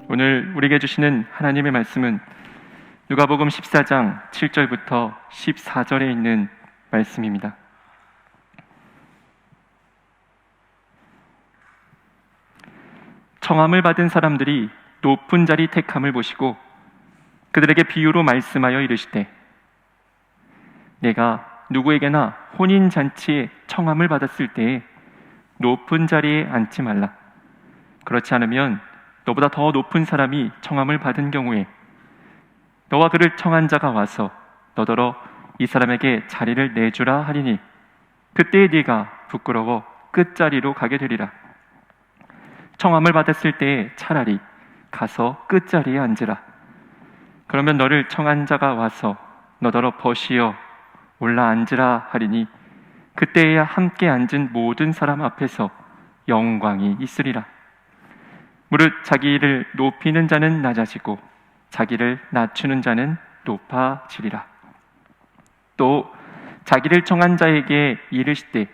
오늘 우리에게 주시는 하나님의 말씀은 누가복음 14장 7절부터 14절에 있는 말씀입니다. 청함을 받은 사람들이 높은 자리 택함을 보시고 그들에게 비유로 말씀하여 이르시되, 내가 누구에게나 혼인잔치에 청함을 받았을 때에 높은 자리에 앉지 말라. 그렇지 않으면 너보다 더 높은 사람이 청함을 받은 경우에 너와 그를 청한 자가 와서 너더러 이 사람에게 자리를 내주라 하리니 그때에 네가 부끄러워 끝자리로 가게 되리라. 청함을 받았을 때에 차라리 가서 끝자리에 앉으라. 그러면 너를 청한 자가 와서 너더러 벗이어 올라 앉으라 하리니 그때에야 함께 앉은 모든 사람 앞에서 영광이 있으리라. 무릇 자기를 높이는 자는 낮아지고 자기를 낮추는 자는 높아지리라. 또 자기를 청한 자에게 이르시되,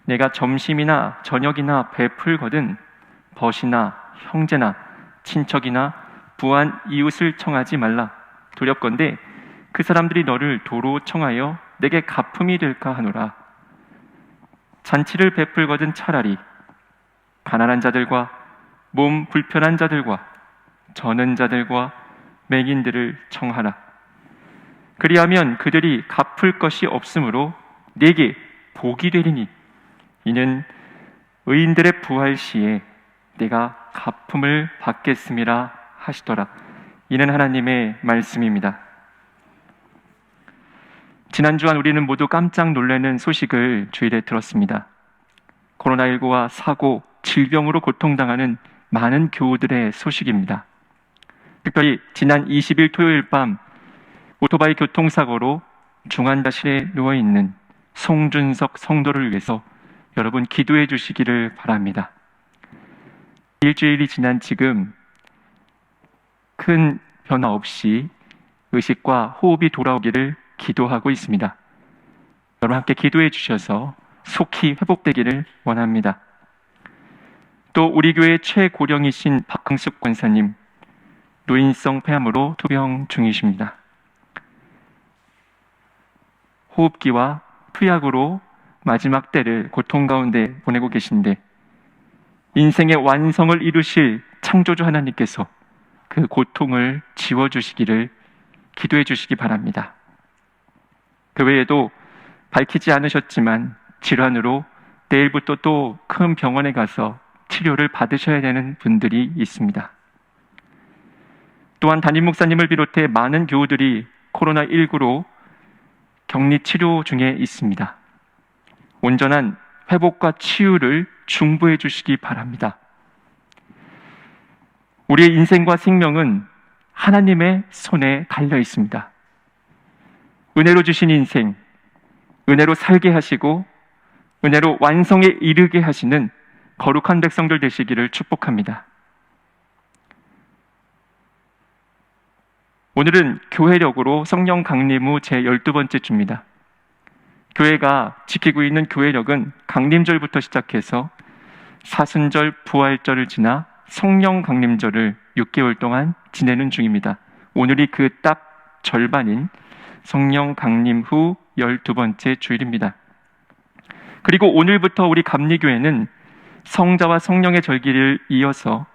내가 점심이나 저녁이나 베풀거든 벗이나 형제나 친척이나 부한 이웃을 청하지 말라. 두렵건대 그 사람들이 너를 도로 청하여 내게 갚음이 될까 하노라. 잔치를 베풀거든 차라리 가난한 자들과 몸 불편한 자들과 저는 자들과 맹인들을 청하라. 그리하면 그들이 갚을 것이 없으므로 네게 복이 되리니 이는 의인들의 부활 시에 내가 갚음을 받겠음이라 하시더라. 이는 하나님의 말씀입니다. 지난 주간 우리는 모두 깜짝 놀라는 소식을 주일에 들었습니다. 코로나19와 사고, 질병으로 고통당하는 많은 교우들의 소식입니다. 특별히 지난 20일 토요일 밤 오토바이 교통사고로 중환자실에 누워있는 송준석 성도를 위해서 여러분 기도해 주시기를 바랍니다. 일주일이 지난 지금 큰 변화 없이 의식과 호흡이 돌아오기를 기도하고 있습니다. 여러분 함께 기도해 주셔서 속히 회복되기를 원합니다. 또 우리 교회 최고령이신 박흥숙 권사님, 노인성 폐암으로 투병 중이십니다. 호흡기와 투약으로 마지막 때를 고통 가운데 보내고 계신데 인생의 완성을 이루실 창조주 하나님께서 그 고통을 지워주시기를 기도해 주시기 바랍니다. 그 외에도 밝히지 않으셨지만 질환으로 내일부터 또 큰 병원에 가서 치료를 받으셔야 되는 분들이 있습니다. 또한 담임 목사님을 비롯해 많은 교우들이 코로나19로 격리 치료 중에 있습니다. 온전한 회복과 치유를 중보해 주시기 바랍니다. 우리의 인생과 생명은 하나님의 손에 달려 있습니다. 은혜로 주신 인생, 은혜로 살게 하시고 은혜로 완성에 이르게 하시는 거룩한 백성들 되시기를 축복합니다. 오늘은 교회력으로 성령 강림 후 제12번째 주입니다. 교회가 지키고 있는 교회력은 강림절부터 시작해서 사순절, 부활절을 지나 성령 강림절을 6개월 동안 지내는 중입니다. 오늘이 그 딱 절반인 성령 강림 후 12번째 주일입니다. 그리고 오늘부터 우리 감리교회는 성자와 성령의 절기를 이어서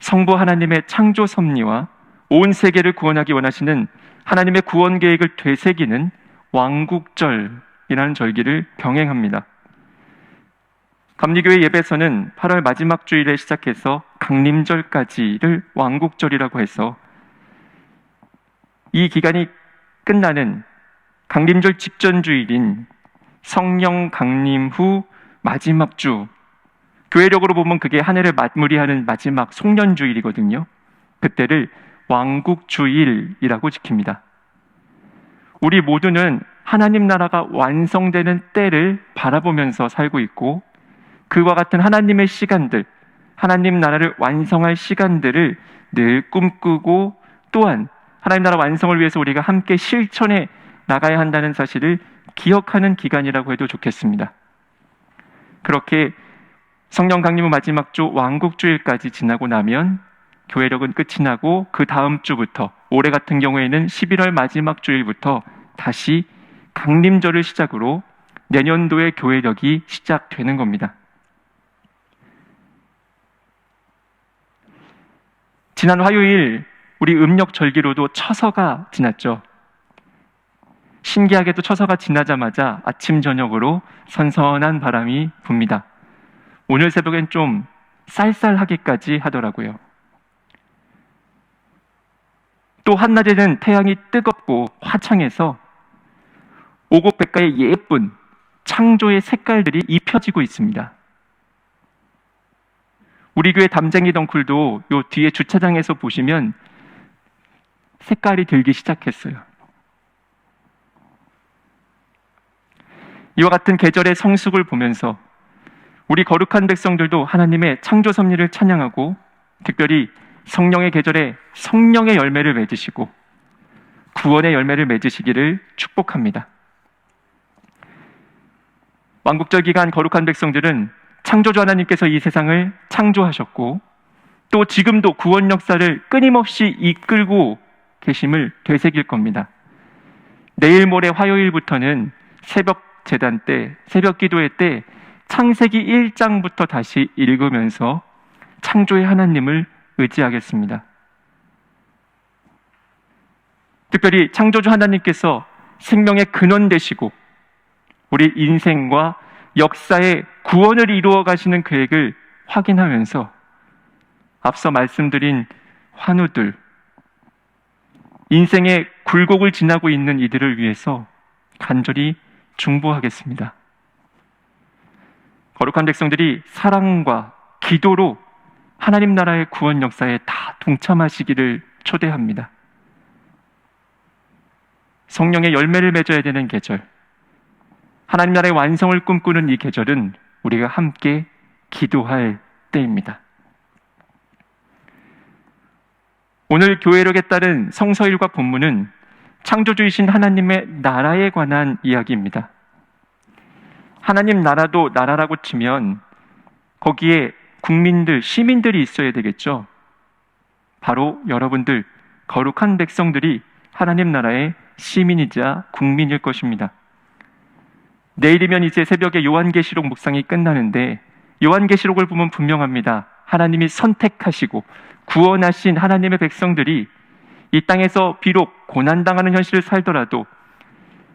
성부 하나님의 창조 섭리와 온 세계를 구원하기 원하시는 하나님의 구원 계획을 되새기는 왕국절이라는 절기를 병행합니다. 감리교회 예배에서는 8월 마지막 주일에 시작해서 강림절까지를 왕국절이라고 해서 이 기간이 끝나는 강림절 직전 주일인 성령 강림 후 마지막 주, 교회력으로 보면 그게 한 해를 마무리하는 마지막 송년주일이거든요. 그때를 왕국주일이라고 지킵니다. 우리 모두는 하나님 나라가 완성되는 때를 바라보면서 살고 있고 그와 같은 하나님의 시간들, 하나님 나라를 완성할 시간들을 늘 꿈꾸고 또한 하나님 나라 완성을 위해서 우리가 함께 실천해 나가야 한다는 사실을 기억하는 기간이라고 해도 좋겠습니다. 그렇게 성령 강림 후 마지막 주 왕국주일까지 지나고 나면 교회력은 끝이 나고 그 다음 주부터, 올해 같은 경우에는 11월 마지막 주일부터 다시 강림절을 시작으로 내년도의 교회력이 시작되는 겁니다. 지난 화요일 우리 음력 절기로도 처서가 지났죠. 신기하게도 처서가 지나자마자 아침 저녁으로 선선한 바람이 붑니다. 오늘 새벽엔 좀 쌀쌀하기까지 하더라고요. 또 한낮에는 태양이 뜨겁고 화창해서 오곡백과의 예쁜 창조의 색깔들이 입혀지고 있습니다. 우리 교회 담쟁이 덩쿨도 요 뒤에 주차장에서 보시면 색깔이 들기 시작했어요. 이와 같은 계절의 성숙을 보면서 우리 거룩한 백성들도 하나님의 창조 섭리를 찬양하고 특별히 성령의 계절에 성령의 열매를 맺으시고 구원의 열매를 맺으시기를 축복합니다. 왕국절 기간 거룩한 백성들은 창조주 하나님께서 이 세상을 창조하셨고 또 지금도 구원 역사를 끊임없이 이끌고 계심을 되새길 겁니다. 내일 모레 화요일부터는 새벽 제단 때, 새벽 기도회 때 창세기 1장부터 다시 읽으면서 창조의 하나님을 의지하겠습니다. 특별히 창조주 하나님께서 생명의 근원 되시고 우리 인생과 역사의 구원을 이루어 가시는 계획을 확인하면서 앞서 말씀드린 환우들, 인생의 굴곡을 지나고 있는 이들을 위해서 간절히 중보하겠습니다. 거룩한 백성들이 사랑과 기도로 하나님 나라의 구원 역사에 다 동참하시기를 초대합니다. 성령의 열매를 맺어야 되는 계절, 하나님 나라의 완성을 꿈꾸는 이 계절은 우리가 함께 기도할 때입니다. 오늘 교회력에 따른 성서일과 본문은 창조주이신 하나님의 나라에 관한 이야기입니다. 하나님 나라도 나라라고 치면 거기에 국민들, 시민들이 있어야 되겠죠. 바로 여러분들, 거룩한 백성들이 하나님 나라의 시민이자 국민일 것입니다. 내일이면 이제 새벽에 요한계시록 묵상이 끝나는데 요한계시록을 보면 분명합니다. 하나님이 선택하시고 구원하신 하나님의 백성들이 이 땅에서 비록 고난당하는 현실을 살더라도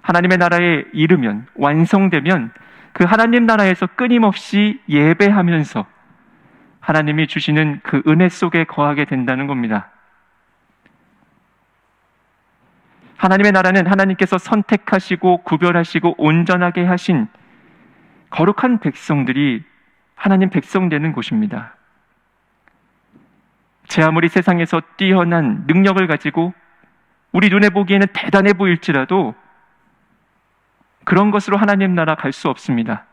하나님의 나라에 이르면, 완성되면 그 하나님 나라에서 끊임없이 예배하면서 하나님이 주시는 그 은혜 속에 거하게 된다는 겁니다. 하나님의 나라는 하나님께서 선택하시고 구별하시고 온전하게 하신 거룩한 백성들이 하나님 백성 되는 곳입니다. 제 아무리 세상에서 뛰어난 능력을 가지고 우리 눈에 보기에는 대단해 보일지라도 그런 것으로 하나님 나라 갈 수 없습니다.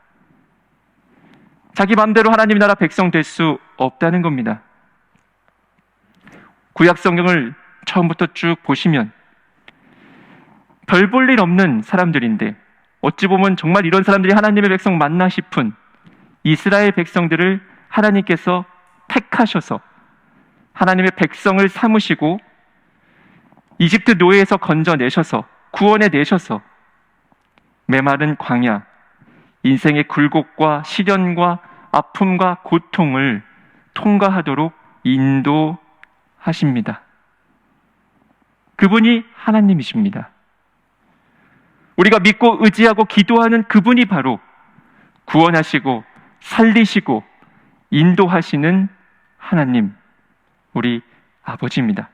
자기 마음대로 하나님 나라 백성 될 수 없다는 겁니다. 구약 성경을 처음부터 쭉 보시면 별 볼 일 없는 사람들인데 어찌 보면 정말 이런 사람들이 하나님의 백성 맞나 싶은 이스라엘 백성들을 하나님께서 택하셔서 하나님의 백성을 삼으시고 이집트 노예에서 건져내셔서 구원해 내셔서 메마른 광야, 인생의 굴곡과 시련과 아픔과 고통을 통과하도록 인도하십니다. 그분이 하나님이십니다. 우리가 믿고 의지하고 기도하는 그분이 바로 구원하시고 살리시고 인도하시는 하나님, 우리 아버지입니다.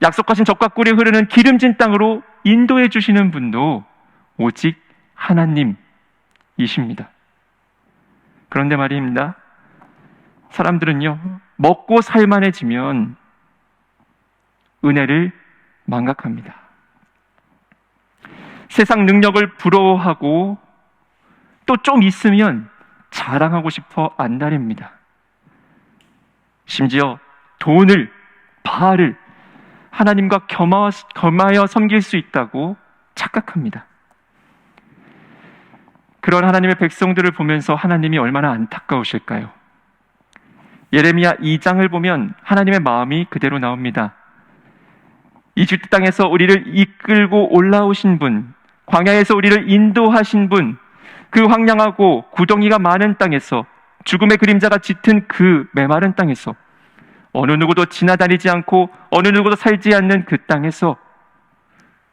약속하신 젖과 꿀이 흐르는 기름진 땅으로 인도해 주시는 분도 오직 하나님이십니다. 그런데 말입니다. 사람들은요, 먹고 살만해지면 은혜를 망각합니다. 세상 능력을 부러워하고 또 좀 있으면 자랑하고 싶어 안달입니다. 심지어 돈을, 바알을 하나님과 겸하여 섬길 수 있다고 착각합니다. 그런 하나님의 백성들을 보면서 하나님이 얼마나 안타까우실까요? 예레미야 2장을 보면 하나님의 마음이 그대로 나옵니다. 이집트 땅에서 우리를 이끌고 올라오신 분, 광야에서 우리를 인도하신 분, 그 황량하고 구덩이가 많은 땅에서, 죽음의 그림자가 짙은 그 메마른 땅에서, 어느 누구도 지나다니지 않고 어느 누구도 살지 않는 그 땅에서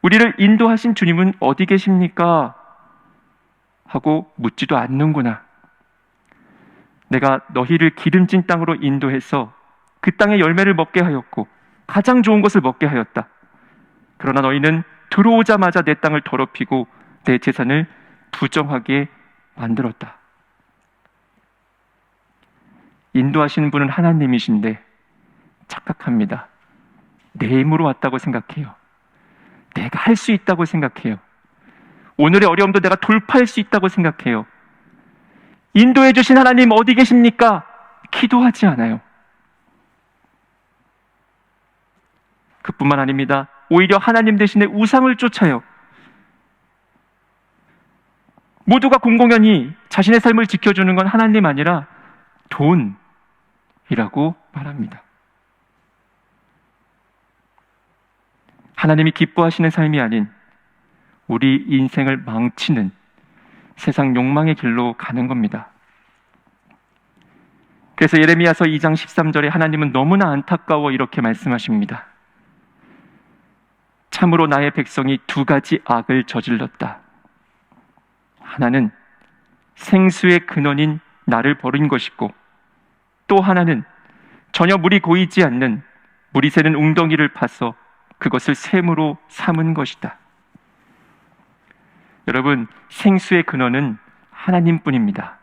우리를 인도하신 주님은 어디 계십니까? 하고 묻지도 않는구나. 내가 너희를 기름진 땅으로 인도해서 그 땅의 열매를 먹게 하였고 가장 좋은 것을 먹게 하였다. 그러나 너희는 들어오자마자 내 땅을 더럽히고 내 재산을 부정하게 만들었다. 인도하시는 분은 하나님이신데 착각합니다. 내 힘으로 왔다고 생각해요. 내가 할 수 있다고 생각해요. 오늘의 어려움도 내가 돌파할 수 있다고 생각해요. 인도해 주신 하나님 어디 계십니까? 기도하지 않아요. 그뿐만 아닙니다. 오히려 하나님 대신에 우상을 쫓아요. 모두가 공공연히 자신의 삶을 지켜주는 건 하나님 아니라 돈이라고 말합니다. 하나님이 기뻐하시는 삶이 아닌 우리 인생을 망치는 세상 욕망의 길로 가는 겁니다. 그래서 예레미야서 2장 13절에 하나님은 너무나 안타까워 이렇게 말씀하십니다. 참으로 나의 백성이 두 가지 악을 저질렀다. 하나는 생수의 근원인 나를 버린 것이고, 또 하나는 전혀 물이 고이지 않는 물이 새는 웅덩이를 파서 그것을 샘으로 삼은 것이다. 여러분, 생수의 근원은 하나님뿐입니다.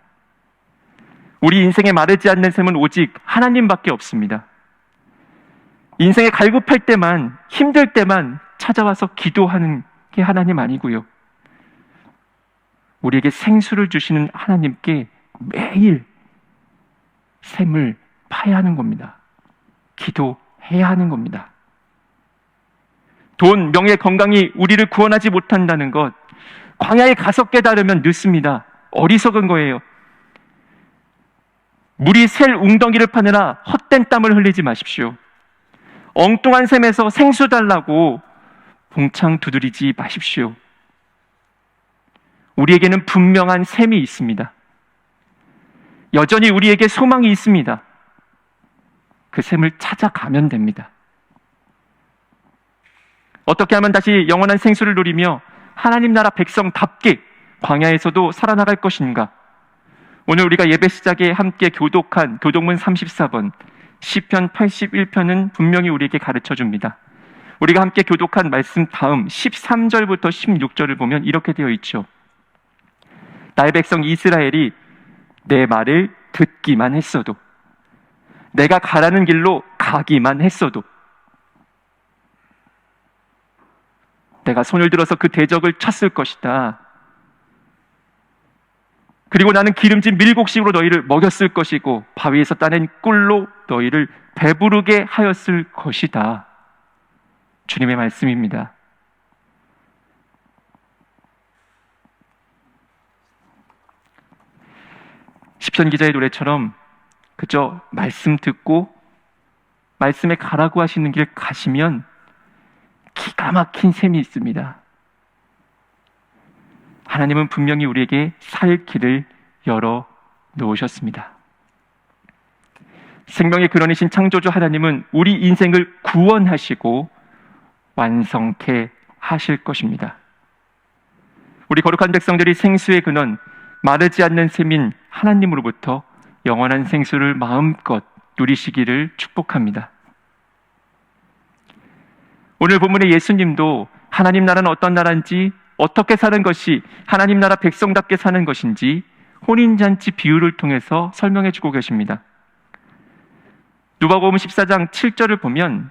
우리 인생에 마르지 않는 샘은 오직 하나님밖에 없습니다. 인생에 갈급할 때만, 힘들 때만 찾아와서 기도하는 게 하나님 아니고요. 우리에게 생수를 주시는 하나님께 매일 샘을 파야 하는 겁니다. 기도해야 하는 겁니다. 돈, 명예, 건강이 우리를 구원하지 못한다는 것, 광야에 가서 깨달으면 늦습니다. 어리석은 거예요. 물이 셀 웅덩이를 파느라 헛된 땀을 흘리지 마십시오. 엉뚱한 샘에서 생수 달라고 봉창 두드리지 마십시오. 우리에게는 분명한 샘이 있습니다. 여전히 우리에게 소망이 있습니다. 그 샘을 찾아가면 됩니다. 어떻게 하면 다시 영원한 생수를 누리며 하나님 나라 백성답게 광야에서도 살아나갈 것인가? 오늘 우리가 예배 시작에 함께 교독한 교독문 34번, 시편 81편은 분명히 우리에게 가르쳐줍니다. 우리가 함께 교독한 말씀 다음 13절부터 16절을 보면 이렇게 되어 있죠. 나의 백성 이스라엘이 내 말을 듣기만 했어도, 내가 가라는 길로 가기만 했어도, 내가 손을 들어서 그 대적을 쳤을 것이다. 그리고 나는 기름진 밀곡식으로 너희를 먹였을 것이고 바위에서 따낸 꿀로 너희를 배부르게 하였을 것이다. 주님의 말씀입니다. 시편 기자의 노래처럼 그저 말씀 듣고 말씀에 가라고 하시는 길 가시면 기가 막힌 셈이 있습니다. 하나님은 분명히 우리에게 살 길을 열어 놓으셨습니다. 생명의 근원이신 창조주 하나님은 우리 인생을 구원하시고 완성케 하실 것입니다. 우리 거룩한 백성들이 생수의 근원, 마르지 않는 샘인 하나님으로부터 영원한 생수를 마음껏 누리시기를 축복합니다. 오늘 본문의 예수님도 하나님 나라는 어떤 나라인지, 어떻게 사는 것이 하나님 나라 백성답게 사는 것인지 혼인잔치 비유를 통해서 설명해 주고 계십니다. 누가복음 14장 7절을 보면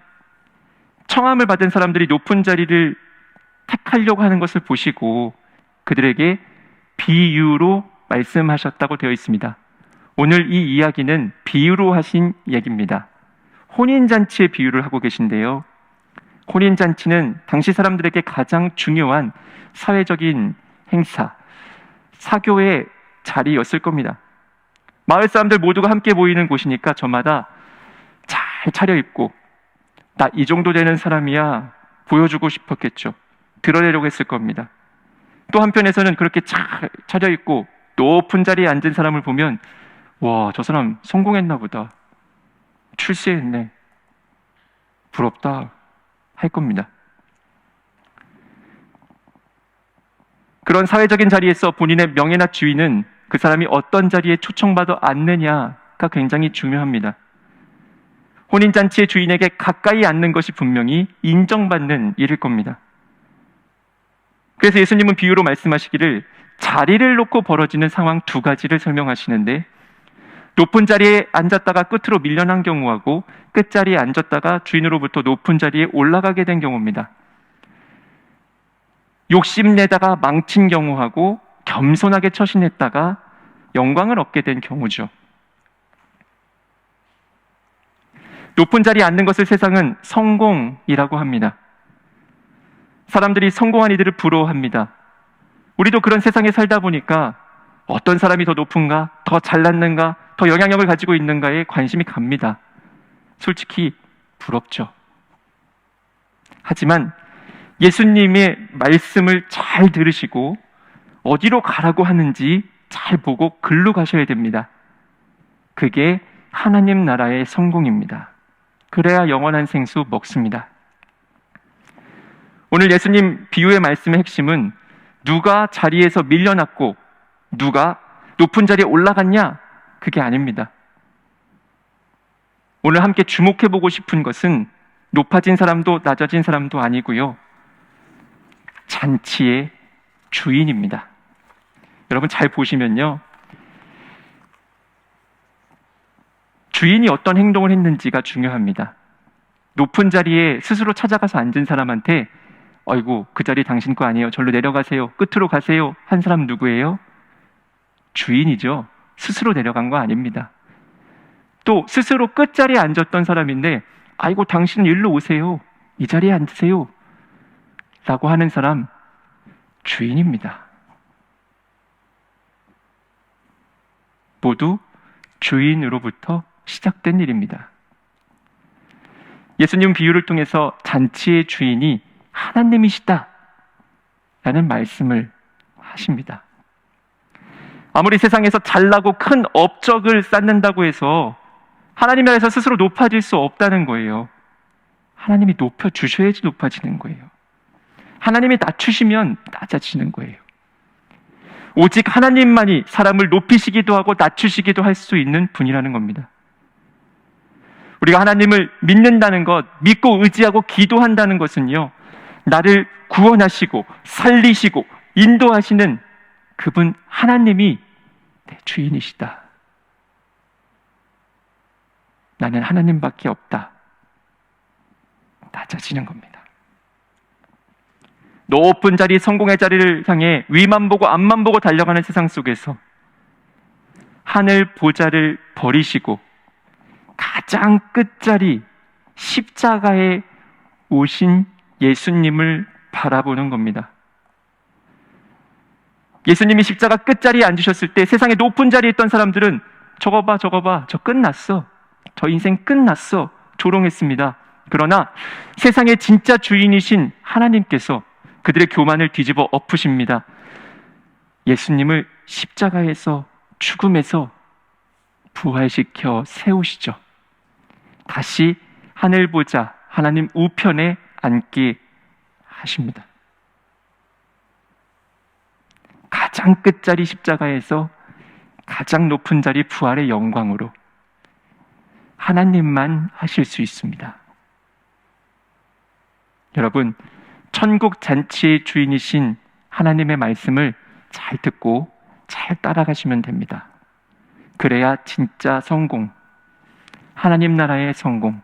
청함을 받은 사람들이 높은 자리를 택하려고 하는 것을 보시고 그들에게 비유로 말씀하셨다고 되어 있습니다. 오늘 이 이야기는 비유로 하신 얘기입니다. 혼인잔치의 비유를 하고 계신데요. 혼인잔치는 당시 사람들에게 가장 중요한 사회적인 행사, 사교의 자리였을 겁니다. 마을 사람들 모두가 함께 모이는 곳이니까 저마다 잘 차려입고 나 이 정도 되는 사람이야 보여주고 싶었겠죠. 드러내려고 했을 겁니다. 또 한편에서는 그렇게 잘 차려입고 높은 자리에 앉은 사람을 보면 와, 저 사람 성공했나 보다. 출세했네. 부럽다 할 겁니다. 그런 사회적인 자리에서 본인의 명예나 지위는 그 사람이 어떤 자리에 초청받아 앉느냐가 굉장히 중요합니다. 혼인잔치의 주인에게 가까이 앉는 것이 분명히 인정받는 일일 겁니다. 그래서 예수님은 비유로 말씀하시기를 자리를 놓고 벌어지는 상황 두 가지를 설명하시는데, 높은 자리에 앉았다가 끝으로 밀려난 경우하고 끝자리에 앉았다가 주인으로부터 높은 자리에 올라가게 된 경우입니다. 욕심내다가 망친 경우하고 겸손하게 처신했다가 영광을 얻게 된 경우죠. 높은 자리에 앉는 것을 세상은 성공이라고 합니다. 사람들이 성공한 이들을 부러워합니다. 우리도 그런 세상에 살다 보니까 어떤 사람이 더 높은가, 더 잘났는가, 더 영향력을 가지고 있는가에 관심이 갑니다. 솔직히 부럽죠. 하지만 예수님의 말씀을 잘 들으시고 어디로 가라고 하는지 잘 보고 글로 가셔야 됩니다. 그게 하나님 나라의 성공입니다. 그래야 영원한 생수 먹습니다. 오늘 예수님 비유의 말씀의 핵심은 누가 자리에서 밀려났고 누가 높은 자리에 올라갔냐, 그게 아닙니다. 오늘 함께 주목해보고 싶은 것은 높아진 사람도 낮아진 사람도 아니고요, 잔치의 주인입니다. 여러분 잘 보시면요, 주인이 어떤 행동을 했는지가 중요합니다. 높은 자리에 스스로 찾아가서 앉은 사람한테 아이고 그 자리 당신 거 아니에요, 절로 내려가세요, 끝으로 가세요 한 사람 누구예요? 주인이죠. 스스로 내려간 거 아닙니다. 또 스스로 끝자리에 앉았던 사람인데 아이고 당신은 일로 오세요, 이 자리에 앉으세요 라고 하는 사람 주인입니다. 모두 주인으로부터 시작된 일입니다. 예수님 비유를 통해서 잔치의 주인이 하나님이시다 라는 말씀을 하십니다. 아무리 세상에서 잘나고 큰 업적을 쌓는다고 해서 하나님 나라에서 스스로 높아질 수 없다는 거예요. 하나님이 높여주셔야지 높아지는 거예요. 하나님이 낮추시면 낮아지는 거예요. 오직 하나님만이 사람을 높이시기도 하고 낮추시기도 할 수 있는 분이라는 겁니다. 우리가 하나님을 믿는다는 것, 믿고 의지하고 기도한다는 것은요, 나를 구원하시고 살리시고 인도하시는 그분 하나님이 내 주인이시다. 나는 하나님밖에 없다. 낮아지는 겁니다. 높은 자리, 성공의 자리를 향해 위만 보고 앞만 보고 달려가는 세상 속에서 하늘 보좌를 버리시고 가장 끝자리 십자가에 오신 예수님을 바라보는 겁니다. 예수님이 십자가 끝자리에 앉으셨을 때 세상에 높은 자리에 있던 사람들은 저거 봐, 저 끝났어, 저 인생 끝났어, 조롱했습니다. 그러나 세상의 진짜 주인이신 하나님께서 그들의 교만을 뒤집어 엎으십니다. 예수님을 십자가에서, 죽음에서 부활시켜 세우시죠. 다시 하늘 보좌 하나님 우편에 앉게 하십니다. 가장 끝자리 십자가에서 가장 높은 자리 부활의 영광으로 하나님만 하실 수 있습니다. 여러분, 천국 잔치의 주인이신 하나님의 말씀을 잘 듣고 잘 따라가시면 됩니다. 그래야 진짜 성공, 하나님 나라의 성공,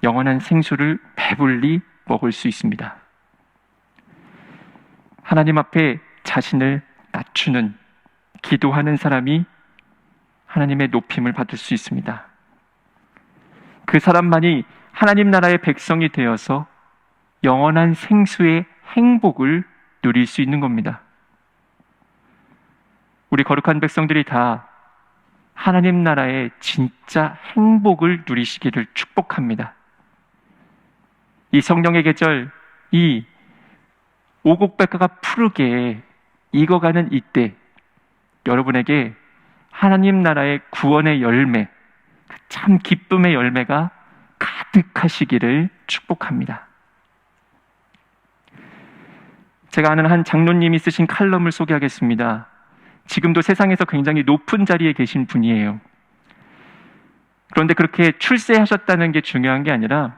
영원한 생수를 배불리 먹을 수 있습니다. 하나님 앞에 자신을 낮추는, 기도하는 사람이 하나님의 높임을 받을 수 있습니다. 그 사람만이 하나님 나라의 백성이 되어서 영원한 생수의 행복을 누릴 수 있는 겁니다. 우리 거룩한 백성들이 다 하나님 나라의 진짜 행복을 누리시기를 축복합니다. 이 성령의 계절, 이 오곡백과가 푸르게 익어가는 이때 여러분에게 하나님 나라의 구원의 열매, 참 기쁨의 열매가 가득하시기를 축복합니다. 제가 아는 한 장로님이 쓰신 칼럼을 소개하겠습니다. 지금도 세상에서 굉장히 높은 자리에 계신 분이에요. 그런데 그렇게 출세하셨다는 게 중요한 게 아니라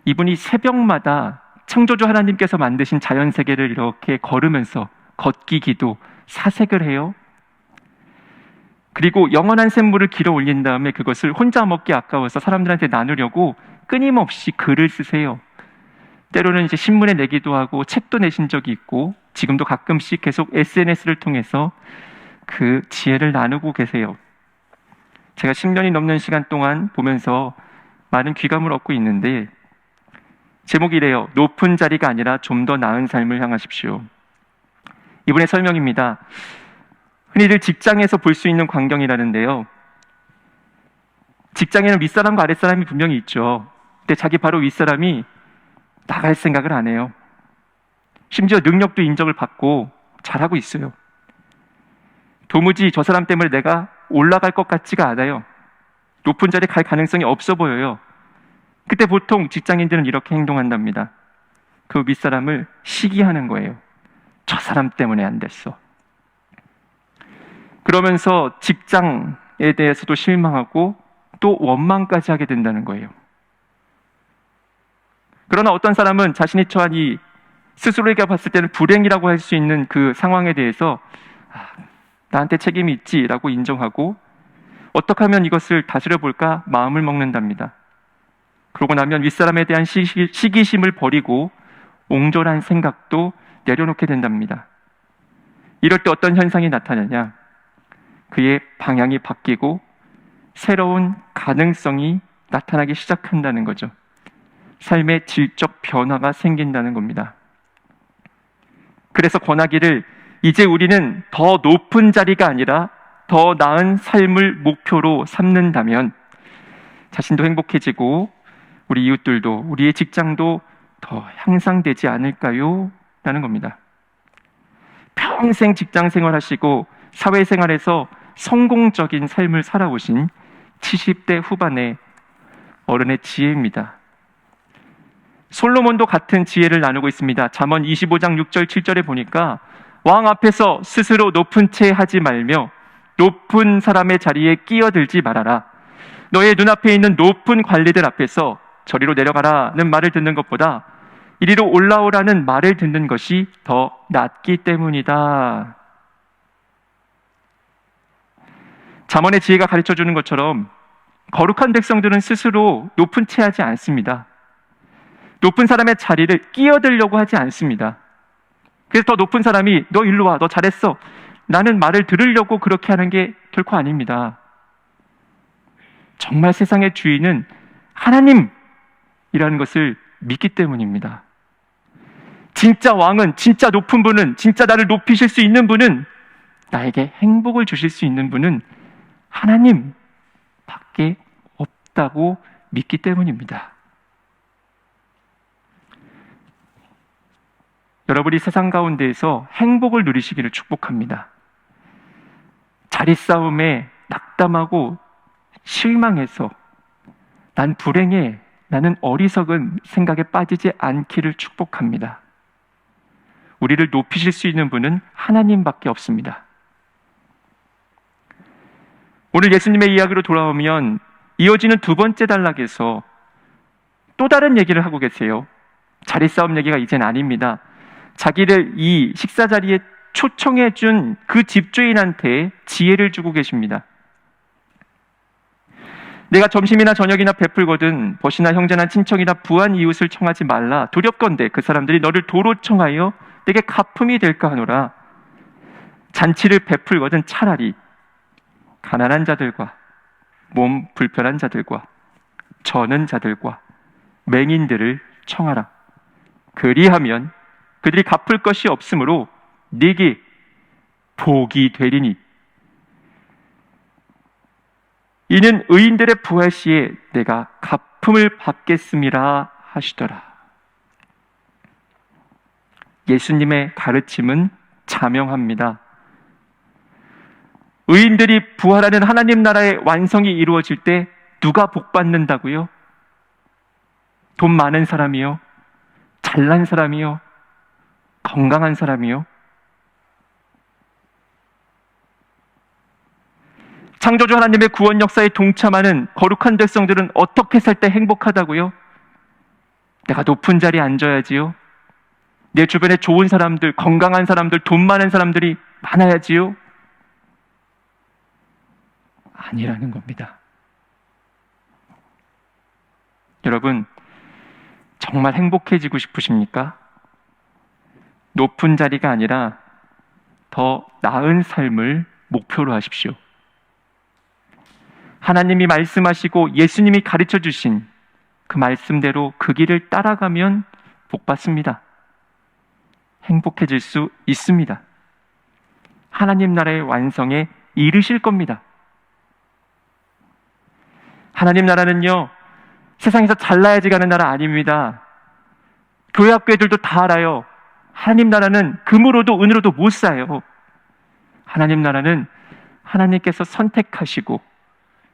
이분이 새벽마다 창조주 하나님께서 만드신 자연세계를 이렇게 걸으면서 걷기 기도, 사색을 해요. 그리고 영원한 샘물을 길어 올린 다음에 그것을 혼자 먹기 아까워서 사람들한테 나누려고 끊임없이 글을 쓰세요. 때로는 이제 신문에 내기도 하고 책도 내신 적이 있고 지금도 가끔씩 계속 SNS를 통해서 그 지혜를 나누고 계세요. 제가 10년이 넘는 시간 동안 보면서 많은 귀감을 얻고 있는데 제목이 이래요. 높은 자리가 아니라 좀 더 나은 삶을 향하십시오. 이분의 설명입니다. 흔히들 직장에서 볼 수 있는 광경이라는데요. 직장에는 윗사람과 아랫사람이 분명히 있죠. 근데 자기 바로 윗사람이 나갈 생각을 안 해요. 심지어 능력도 인정을 받고 잘하고 있어요. 도무지 저 사람 때문에 내가 올라갈 것 같지가 않아요. 높은 자리에 갈 가능성이 없어 보여요. 그때 보통 직장인들은 이렇게 행동한답니다. 그 윗사람을 시기하는 거예요. 저 사람 때문에 안 됐어. 그러면서 직장에 대해서도 실망하고 또 원망까지 하게 된다는 거예요. 그러나 어떤 사람은 자신이 처한 이 스스로에게 봤을 때는 불행이라고 할 수 있는 그 상황에 대해서 나한테 책임이 있지라고 인정하고 어떻게 하면 이것을 다스려 볼까 마음을 먹는답니다. 그러고 나면 윗사람에 대한 시기심을 버리고 옹졸한 생각도 내려놓게 된답니다. 이럴 때 어떤 현상이 나타나냐? 그의 방향이 바뀌고 새로운 가능성이 나타나기 시작한다는 거죠. 삶의 질적 변화가 생긴다는 겁니다. 그래서 권하기를 이제 우리는 더 높은 자리가 아니라 더 나은 삶을 목표로 삼는다면 자신도 행복해지고 우리 이웃들도 우리의 직장도 더 향상되지 않을까요? 라는 겁니다. 평생 직장 생활하시고 사회생활에서 성공적인 삶을 살아오신 70대 후반의 어른의 지혜입니다. 솔로몬도 같은 지혜를 나누고 있습니다. 잠언 25장 6절 7절에 보니까 왕 앞에서 스스로 높은 채 하지 말며 높은 사람의 자리에 끼어들지 말아라. 너의 눈앞에 있는 높은 관리들 앞에서 저리로 내려가라는 말을 듣는 것보다 이리로 올라오라는 말을 듣는 것이 더 낫기 때문이다. 잠언의 지혜가 가르쳐주는 것처럼 거룩한 백성들은 스스로 높은 채 하지 않습니다. 높은 사람의 자리를 끼어들려고 하지 않습니다. 그래서 더 높은 사람이 너 일로 와, 너 잘했어, 라는 말을 들으려고 그렇게 하는 게 결코 아닙니다. 정말 세상의 주인은 하나님이라는 것을 믿기 때문입니다. 진짜 왕은, 진짜 높은 분은, 진짜 나를 높이실 수 있는 분은, 나에게 행복을 주실 수 있는 분은 하나님밖에 없다고 믿기 때문입니다. 여러분이 세상 가운데에서 행복을 누리시기를 축복합니다. 자리 싸움에 낙담하고 실망해서 난 불행해, 나는 어리석은 생각에 빠지지 않기를 축복합니다. 우리를 높이실 수 있는 분은 하나님밖에 없습니다. 오늘 예수님의 이야기로 돌아오면 이어지는 두 번째 단락에서 또 다른 얘기를 하고 계세요. 자리 싸움 얘기가 이젠 아닙니다. 자기를 이 식사 자리에 초청해 준 그 집주인한테 지혜를 주고 계십니다. 내가 점심이나 저녁이나 베풀거든 벗이나 형제나 친척이나 부한 이웃을 청하지 말라. 두렵건대 그 사람들이 너를 도로 청하여 내게 가품이 될까 하노라. 잔치를 베풀거든 차라리 가난한 자들과 몸 불편한 자들과 저는 자들과 맹인들을 청하라. 그리하면 그들이 갚을 것이 없으므로 네게 복이 되리니. 이는 의인들의 부활 시에 내가 갚음을 받겠음이라 하시더라. 예수님의 가르침은 자명합니다. 의인들이 부활하는 하나님 나라의 완성이 이루어질 때 누가 복 받는다고요? 돈 많은 사람이요? 잘난 사람이요? 건강한 사람이요? 창조주 하나님의 구원 역사에 동참하는 거룩한 백성들은 어떻게 살 때 행복하다고요? 내가 높은 자리에 앉아야지요? 내 주변에 좋은 사람들, 건강한 사람들, 돈 많은 사람들이 많아야지요? 아니라는 겁니다. 여러분, 정말 행복해지고 싶으십니까? 높은 자리가 아니라 더 나은 삶을 목표로 하십시오. 하나님이 말씀하시고 예수님이 가르쳐 주신 그 말씀대로 그 길을 따라가면 복 받습니다. 행복해질 수 있습니다. 하나님 나라의 완성에 이르실 겁니다. 하나님 나라는요, 세상에서 잘나야지 가는 나라 아닙니다. 교회 학교애들도 다 알아요. 하나님 나라는 금으로도 은으로도 못 사요. 하나님 나라는 하나님께서 선택하시고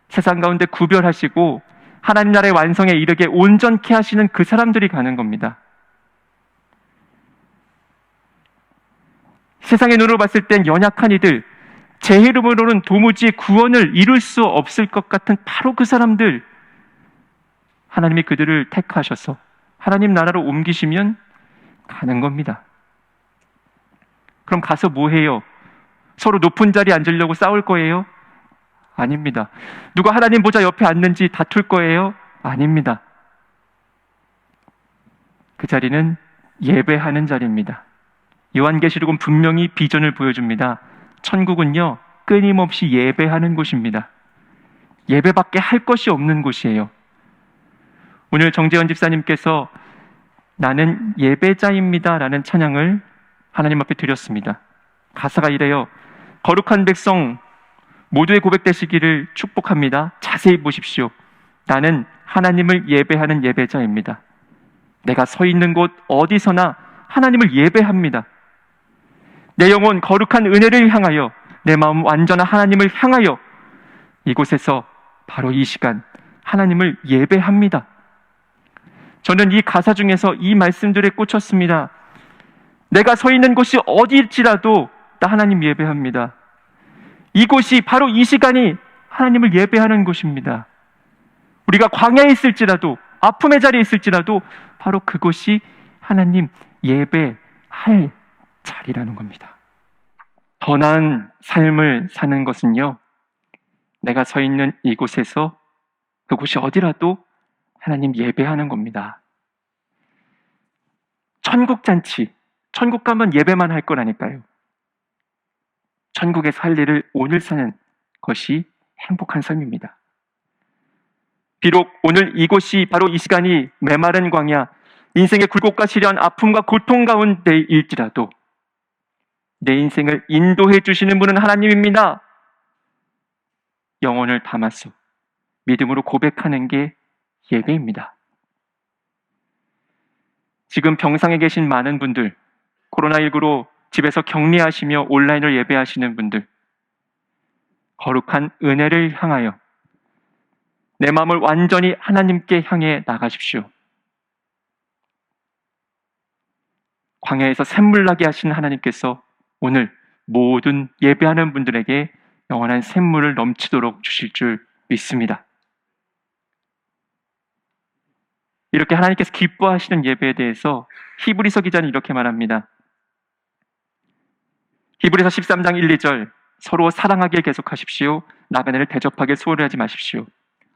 세상 가운데 구별하시고 하나님 나라의 완성에 이르게 온전케 하시는 그 사람들이 가는 겁니다. 세상의 눈으로 봤을 땐 연약한 이들, 제 이름으로는 도무지 구원을 이룰 수 없을 것 같은 바로 그 사람들, 하나님이 그들을 택하셔서 하나님 나라로 옮기시면 가는 겁니다. 그럼 가서 뭐 해요? 서로 높은 자리에 앉으려고 싸울 거예요? 아닙니다. 누가 하나님 보좌 옆에 앉는지 다툴 거예요? 아닙니다. 그 자리는 예배하는 자리입니다. 요한계시록은 분명히 비전을 보여줍니다. 천국은요, 끊임없이 예배하는 곳입니다. 예배밖에 할 것이 없는 곳이에요. 오늘 정재현 집사님께서 나는 예배자입니다 라는 찬양을 하나님 앞에 드렸습니다. 가사가 이래요. 거룩한 백성 모두의 고백되시기를 축복합니다. 자세히 보십시오. 나는 하나님을 예배하는 예배자입니다. 내가 서 있는 곳 어디서나 하나님을 예배합니다. 내 영혼 거룩한 은혜를 향하여, 내 마음 완전한 하나님을 향하여 이곳에서 바로 이 시간 하나님을 예배합니다. 저는 이 가사 중에서 이 말씀들에 꽂혔습니다. 내가 서 있는 곳이 어디일지라도 나 하나님 예배합니다. 이곳이 바로 이 시간이 하나님을 예배하는 곳입니다. 우리가 광야에 있을지라도, 아픔의 자리에 있을지라도 바로 그곳이 하나님 예배할 자리라는 겁니다. 더 나은 삶을 사는 것은요, 내가 서 있는 이곳에서 그곳이 어디라도 하나님 예배하는 겁니다. 천국 잔치, 천국 가면 예배만 할 거라니까요. 천국에서 할 일을 오늘 사는 것이 행복한 삶입니다. 비록 오늘 이곳이 바로 이 시간이 메마른 광야, 인생의 굴곡과 시련, 아픔과 고통 가운데일지라도 내 인생을 인도해 주시는 분은 하나님입니다. 영혼을 담아서 믿음으로 고백하는 게 예배입니다. 지금 병상에 계신 많은 분들, 코로나19로 집에서 격리하시며 온라인으로 예배하시는 분들, 거룩한 은혜를 향하여 내 마음을 완전히 하나님께 향해 나가십시오. 광야에서 샘물 나게 하신 하나님께서 오늘 모든 예배하는 분들에게 영원한 샘물을 넘치도록 주실 줄 믿습니다. 이렇게 하나님께서 기뻐하시는 예배에 대해서 히브리서 기자는 이렇게 말합니다. 히브리서 13장 1, 2절, 서로 사랑하길 계속하십시오. 나그네를 대접하게 소홀히 하지 마십시오.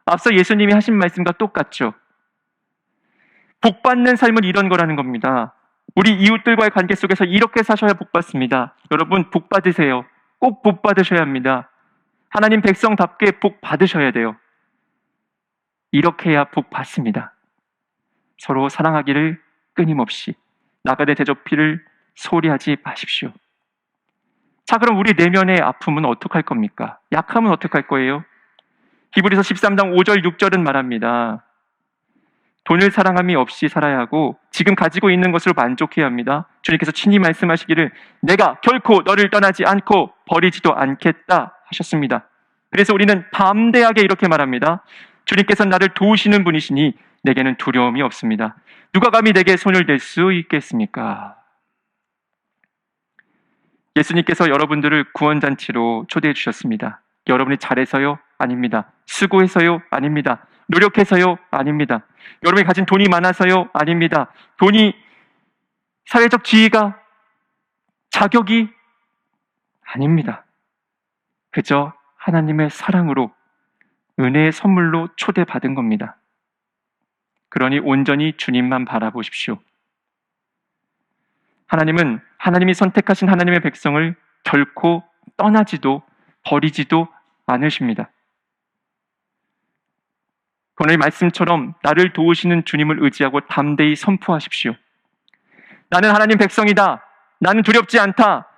앞서 예수님이 하신 말씀과 똑같죠. 복 받는 삶은 이런 거라는 겁니다. 우리 이웃들과의 관계 속에서 이렇게 사셔야 복 받습니다. 여러분, 복 받으세요. 꼭 복 받으셔야 합니다. 하나님 백성답게 복 받으셔야 돼요. 이렇게 해야 복 받습니다. 서로 사랑하기를 끊임없이, 나그네 대접기를 소홀히 하지 마십시오. 자, 그럼 우리 내면의 아픔은 어떻게 할 겁니까? 약함은 어떻게 할 거예요? 히브리서 13장 5절 6절은 말합니다. 돈을 사랑함이 없이 살아야 하고 지금 가지고 있는 것으로 만족해야 합니다. 주님께서 친히 말씀하시기를 내가 결코 너를 떠나지 않고 버리지도 않겠다 하셨습니다. 그래서 우리는 담대하게 이렇게 말합니다. 주님께서 나를 도우시는 분이시니 내게는 두려움이 없습니다. 누가 감히 내게 손을 댈 수 있겠습니까? 예수님께서 여러분들을 구원잔치로 초대해 주셨습니다. 여러분이 잘해서요? 아닙니다. 수고해서요? 아닙니다. 노력해서요? 아닙니다. 여러분이 가진 돈이 많아서요? 아닙니다. 돈이, 사회적 지위가, 자격이 아닙니다. 그저 하나님의 사랑으로, 은혜의 선물로 초대받은 겁니다. 그러니 온전히 주님만 바라보십시오. 하나님은 하나님이 선택하신 하나님의 백성을 결코 떠나지도 버리지도 않으십니다. 오늘 말씀처럼 나를 도우시는 주님을 의지하고 담대히 선포하십시오. 나는 하나님 백성이다. 나는 두렵지 않다.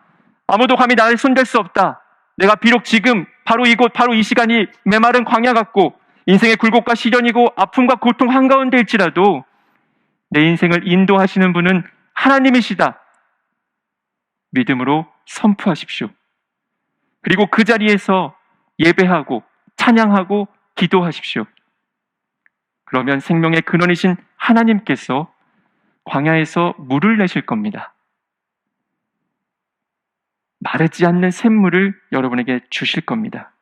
아무도 감히 나를 손댈 수 없다. 내가 비록 지금 바로 이곳 바로 이 시간이 메마른 광야 같고 인생의 굴곡과 시련이고 아픔과 고통 한가운데일지라도 내 인생을 인도하시는 분은 하나님이시다. 믿음으로 선포하십시오. 그리고 그 자리에서 예배하고 찬양하고 기도하십시오. 그러면 생명의 근원이신 하나님께서 광야에서 물을 내실 겁니다. 마르지 않는 샘물을 여러분에게 주실 겁니다.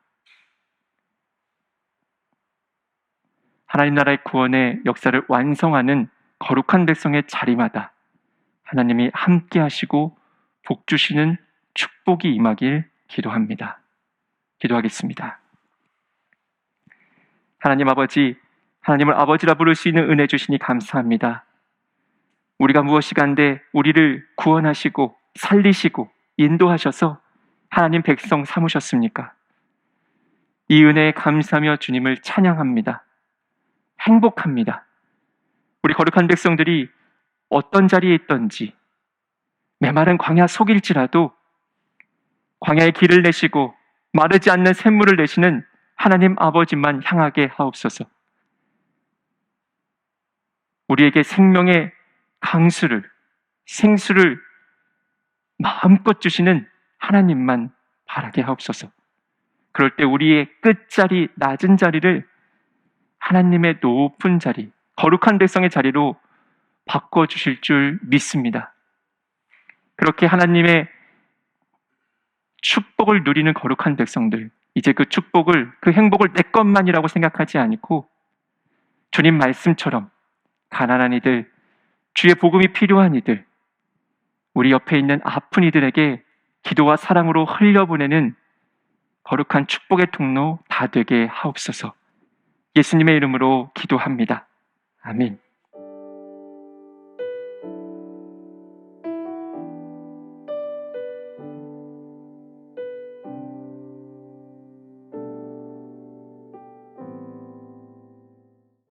하나님 나라의 구원의 역사를 완성하는 거룩한 백성의 자리마다 하나님이 함께 하시고 복 주시는 축복이 임하길 기도합니다. 기도하겠습니다. 하나님 아버지, 하나님을 아버지라 부를 수 있는 은혜 주시니 감사합니다. 우리가 무엇이간데 우리를 구원하시고 살리시고 인도하셔서 하나님 백성 삼으셨습니까? 이 은혜에 감사하며 주님을 찬양합니다. 행복합니다. 우리 거룩한 백성들이 어떤 자리에 있던지 메마른 광야 속일지라도 광야의 길을 내시고 마르지 않는 샘물을 내시는 하나님 아버지만 향하게 하옵소서. 우리에게 생명의 강수를, 생수를 마음껏 주시는 하나님만 바라게 하옵소서. 그럴 때 우리의 끝자리, 낮은 자리를 하나님의 높은 자리, 거룩한 백성의 자리로 바꿔주실 줄 믿습니다. 그렇게 하나님의 축복을 누리는 거룩한 백성들, 이제 그 축복을, 그 행복을 내 것만이라고 생각하지 않고 주님 말씀처럼 가난한 이들, 주의 복음이 필요한 이들, 우리 옆에 있는 아픈 이들에게 기도와 사랑으로 흘려보내는 거룩한 축복의 통로 다 되게 하옵소서. 예수님의 이름으로 기도합니다. 아멘.